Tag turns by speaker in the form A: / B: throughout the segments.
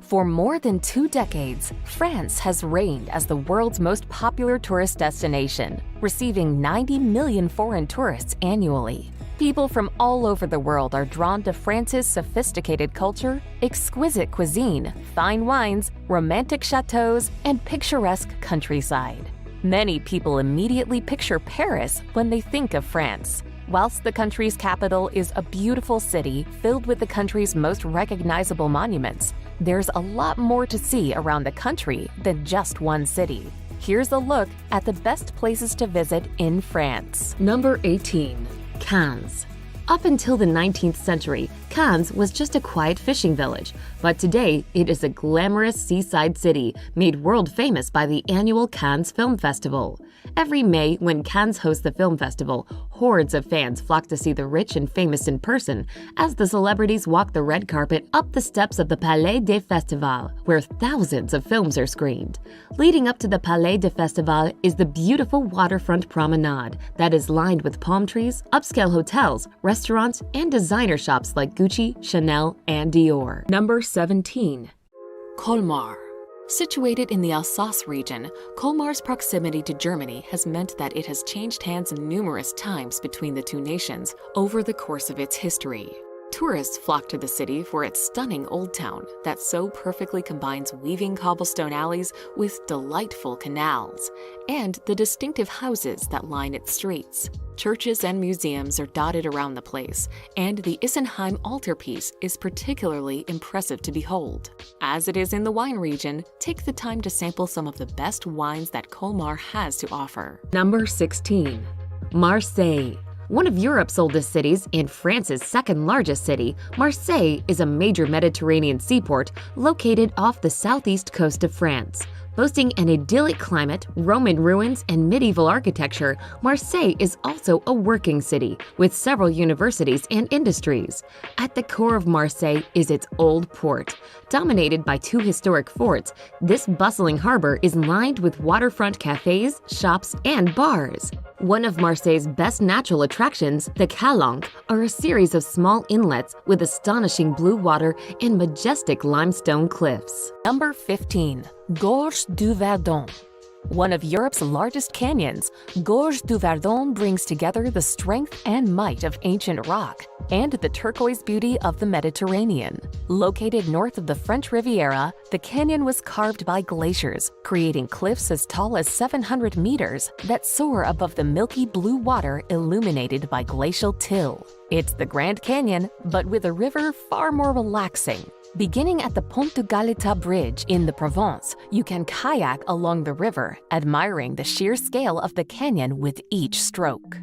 A: For more than 2 decades, France has reigned as the world's most popular tourist destination, receiving 90 million foreign tourists annually. People from all over the world are drawn to France's sophisticated culture, exquisite cuisine, fine wines, romantic chateaux, and picturesque countryside. Many people immediately picture Paris when they think of France. Whilst the country's capital is a beautiful city filled with the country's most recognizable monuments, there's a lot more to see around the country than just one city. Here's a look at the best places to visit in France. Number 18. Cannes. Up until the 19th century, Cannes was just a quiet fishing village, but today it is a glamorous seaside city made world famous by the annual Cannes Film Festival. Every May, when Cannes hosts the film festival, hordes of fans flock to see the rich and famous in person as the celebrities walk the red carpet up the steps of the Palais des Festivals, where thousands of films are screened. Leading up to the Palais des Festivals is the beautiful waterfront promenade that is lined with palm trees, upscale hotels, restaurants, and designer shops like Gucci, Chanel, and Dior. Number 17. Colmar. Situated in the Alsace region, Colmar's proximity to Germany has meant that it has changed hands numerous times between the two nations over the course of its history. Tourists flock to the city for its stunning old town that so perfectly combines weaving cobblestone alleys with delightful canals, and the distinctive houses that line its streets. Churches and museums are dotted around the place, and the Isenheim altarpiece is particularly impressive to behold. As it is in the wine region, take the time to sample some of the best wines that Colmar has to offer. Number 16. Marseille. One of Europe's oldest cities and France's second largest city, Marseille is a major Mediterranean seaport located off the southeast coast of France. Boasting an idyllic climate, Roman ruins, and medieval architecture, Marseille is also a working city with several universities and industries. At the core of Marseille is its old port. Dominated by 2 historic forts, this bustling harbor is lined with waterfront cafes, shops, and bars. One of Marseille's best natural attractions, the Calanque, are a series of small inlets with astonishing blue water and majestic limestone cliffs. Number 15. Gorge du Verdon. One of Europe's largest canyons, Gorge du Verdon brings together the strength and might of ancient rock and the turquoise beauty of the Mediterranean. Located north of the French Riviera, the canyon was carved by glaciers, creating cliffs as tall as 700 meters that soar above the milky blue water illuminated by glacial till. It's the Grand Canyon, but with a river far more relaxing. Beginning at the Pont de Galeta Bridge in the Provence, you can kayak along the river, admiring the sheer scale of the canyon with each stroke.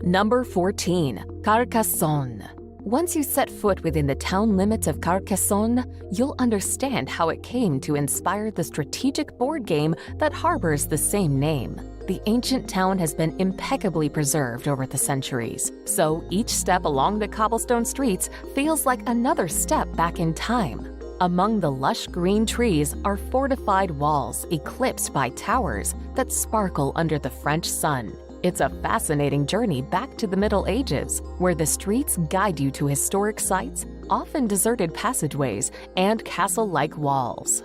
A: Number 14. Carcassonne. Once you set foot within the town limits of Carcassonne, you'll understand how it came to inspire the strategic board game that harbors the same name. The ancient town has been impeccably preserved over the centuries, so each step along the cobblestone streets feels like another step back in time. Among the lush green trees are fortified walls eclipsed by towers that sparkle under the French sun. It's a fascinating journey back to the Middle Ages, where the streets guide you to historic sites, often deserted passageways, and castle-like walls.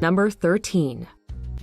A: Number 13.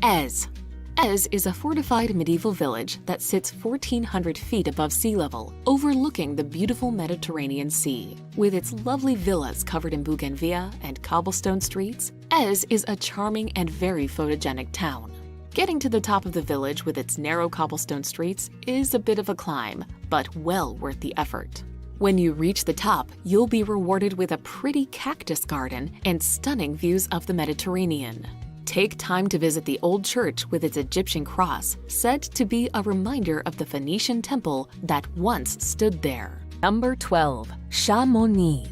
A: Èze. Èze is a fortified medieval village that sits 1,400 feet above sea level, overlooking the beautiful Mediterranean Sea. With its lovely villas covered in bougainvillea and cobblestone streets, Èze is a charming and very photogenic town. Getting to the top of the village with its narrow cobblestone streets is a bit of a climb, but well worth the effort. When you reach the top, you'll be rewarded with a pretty cactus garden and stunning views of the Mediterranean. Take time to visit the old church with its Egyptian cross, said to be a reminder of the Phoenician temple that once stood there. Number 12. Chamonix.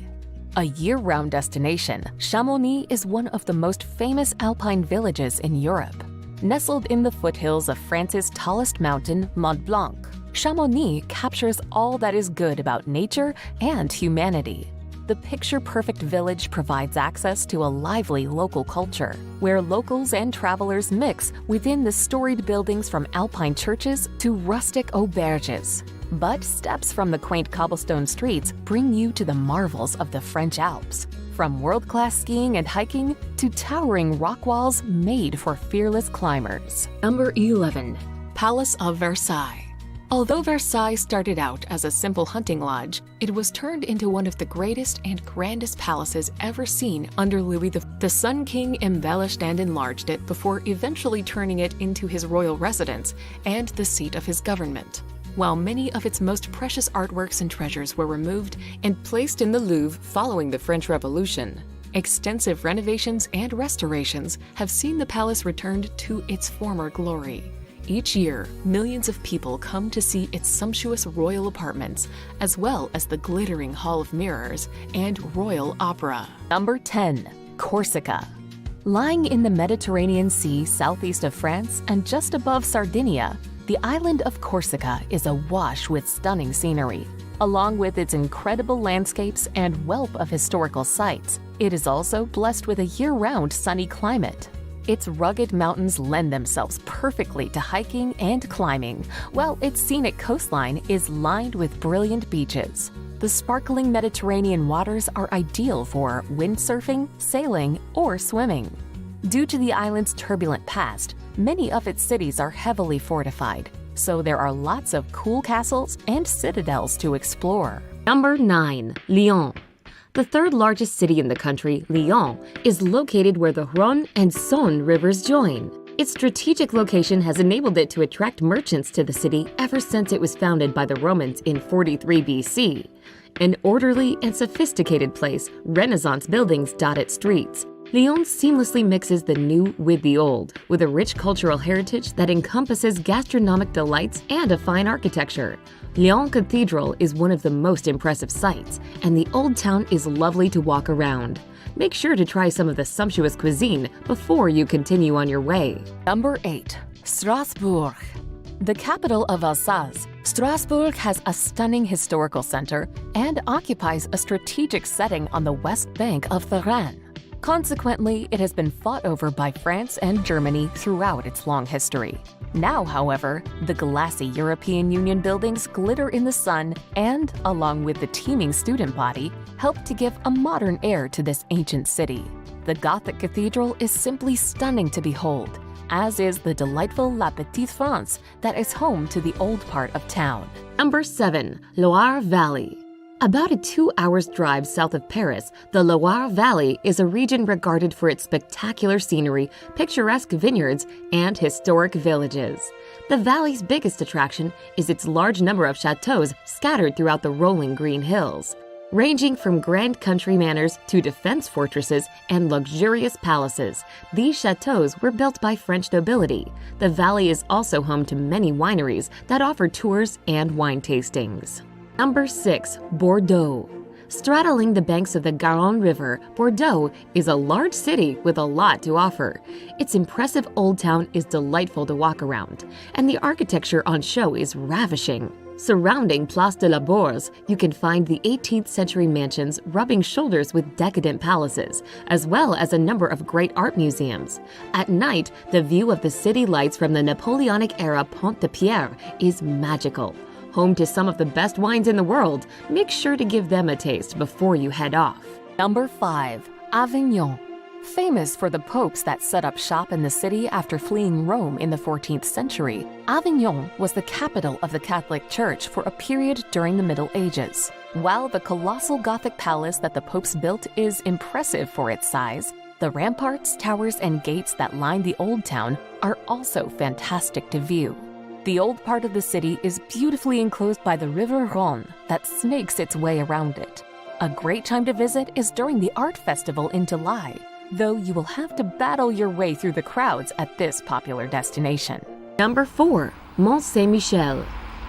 A: A year-round destination, Chamonix is one of the most famous alpine villages in Europe. Nestled in the foothills of France's tallest mountain, Mont Blanc, Chamonix captures all that is good about nature and humanity. The picture-perfect village provides access to a lively local culture, where locals and travelers mix within the storied buildings from alpine churches to rustic auberges. But steps from the quaint cobblestone streets bring you to the marvels of the French Alps, from world-class skiing and hiking to towering rock walls made for fearless climbers. Number 11. Palace of Versailles. Although Versailles started out as a simple hunting lodge, it was turned into one of the greatest and grandest palaces ever seen under Louis the Sun King embellished and enlarged it before eventually turning it into his royal residence and the seat of his government. While many of its most precious artworks and treasures were removed and placed in the Louvre following the French Revolution, extensive renovations and restorations have seen the palace returned to its former glory. Each year, millions of people come to see its sumptuous royal apartments, as well as the glittering Hall of Mirrors and Royal Opera. Number 10. Corsica. Lying in the Mediterranean Sea southeast of France and just above Sardinia, the island of Corsica is awash with stunning scenery. Along with its incredible landscapes and wealth of historical sites, it is also blessed with a year-round sunny climate. Its rugged mountains lend themselves perfectly to hiking and climbing, while its scenic coastline is lined with brilliant beaches. The sparkling Mediterranean waters are ideal for windsurfing, sailing, or swimming. Due to the island's turbulent past, many of its cities are heavily fortified, so there are lots of cool castles and citadels to explore. Number 9. Lyon. The third largest city in the country, Lyon, is located where the Rhône and Saône rivers join. Its strategic location has enabled it to attract merchants to the city ever since it was founded by the Romans in 43 BC. An orderly and sophisticated place, Renaissance buildings dot its streets. Lyon seamlessly mixes the new with the old, with a rich cultural heritage that encompasses gastronomic delights and a fine architecture. Lyon Cathedral is one of the most impressive sights, and the old town is lovely to walk around. Make sure to try some of the sumptuous cuisine before you continue on your way. Number 8. Strasbourg. The capital of Alsace, Strasbourg has a stunning historical center and occupies a strategic setting on the west bank of the Rhine. Consequently, it has been fought over by France and Germany throughout its long history. Now, however, the glassy European Union buildings glitter in the sun and, along with the teeming student body, help to give a modern air to this ancient city. The Gothic cathedral is simply stunning to behold, as is the delightful La Petite France that is home to the old part of town. Number 7. Loire Valley. About a 2-hour drive south of Paris, the Loire Valley is a region regarded for its spectacular scenery, picturesque vineyards, and historic villages. The valley's biggest attraction is its large number of chateaux scattered throughout the rolling green hills. Ranging from grand country manors to defense fortresses and luxurious palaces, these chateaux were built by French nobility. The valley is also home to many wineries that offer tours and wine tastings. Number 6. Bordeaux. Straddling the banks of the Garonne River, Bordeaux is a large city with a lot to offer. Its impressive old town is delightful to walk around, and the architecture on show is ravishing. Surrounding Place de la Bourse, you can find the 18th century mansions rubbing shoulders with decadent palaces, as well as a number of great art museums. At night, the view of the city lights from the Napoleonic-era Pont de Pierre is magical. Home to some of the best wines in the world, make sure to give them a taste before you head off. Number 5. Avignon. Famous for the popes that set up shop in the city after fleeing Rome in the 14th century, Avignon was the capital of the Catholic Church for a period during the Middle Ages. While the colossal Gothic palace that the popes built is impressive for its size, the ramparts, towers, and gates that line the Old Town are also fantastic to view. The old part of the city is beautifully enclosed by the River Rhône that snakes its way around it. A great time to visit is during the art festival in July, though you will have to battle your way through the crowds at this popular destination. Number 4. Mont Saint-Michel.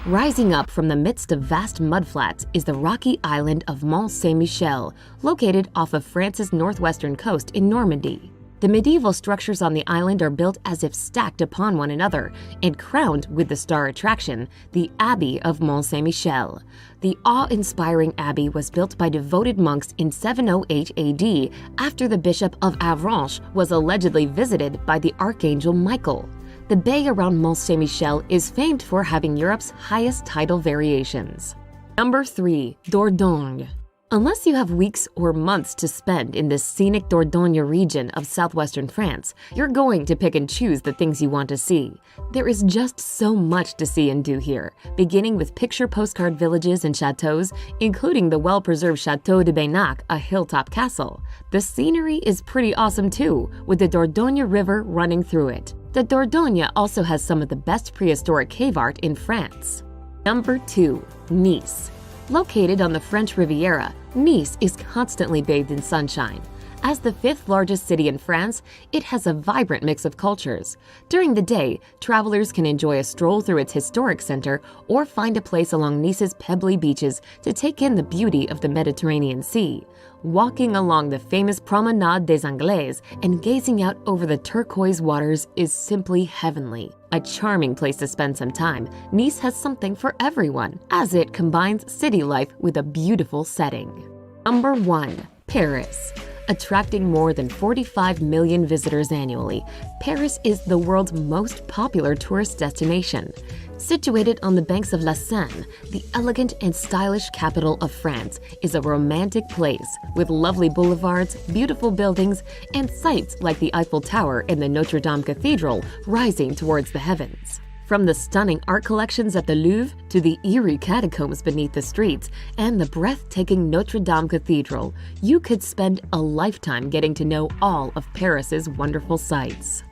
A: Rising up from the midst of vast mudflats is the rocky island of Mont Saint-Michel, located off of France's northwestern coast in Normandy. The medieval structures on the island are built as if stacked upon one another and crowned with the star attraction, the Abbey of Mont Saint-Michel. The awe-inspiring abbey was built by devoted monks in 708 AD after the Bishop of Avranches was allegedly visited by the Archangel Michael. The bay around Mont Saint-Michel is famed for having Europe's highest tidal variations. Number 3. Dordogne. Unless you have weeks or months to spend in this scenic Dordogne region of southwestern France, you're going to pick and choose the things you want to see. There is just so much to see and do here, beginning with picture postcard villages and chateaux, including the well-preserved Château de Baynac, a hilltop castle. The scenery is pretty awesome too, with the Dordogne River running through it. The Dordogne also has some of the best prehistoric cave art in France. Number 2. Nice. Located on the French Riviera, Nice is constantly bathed in sunshine. As the 5th largest city in France, it has a vibrant mix of cultures. During the day, travelers can enjoy a stroll through its historic center or find a place along Nice's pebbly beaches to take in the beauty of the Mediterranean Sea. Walking along the famous Promenade des Anglais and gazing out over the turquoise waters is simply heavenly. A charming place to spend some time, Nice has something for everyone, as it combines city life with a beautiful setting. Number 1. Paris. Attracting more than 45 million visitors annually, Paris is the world's most popular tourist destination. Situated on the banks of La Seine, the elegant and stylish capital of France is a romantic place with lovely boulevards, beautiful buildings, and sights like the Eiffel Tower and the Notre Dame Cathedral rising towards the heavens. From the stunning art collections at the Louvre to the eerie catacombs beneath the streets and the breathtaking Notre Dame Cathedral, you could spend a lifetime getting to know all of Paris's wonderful sights.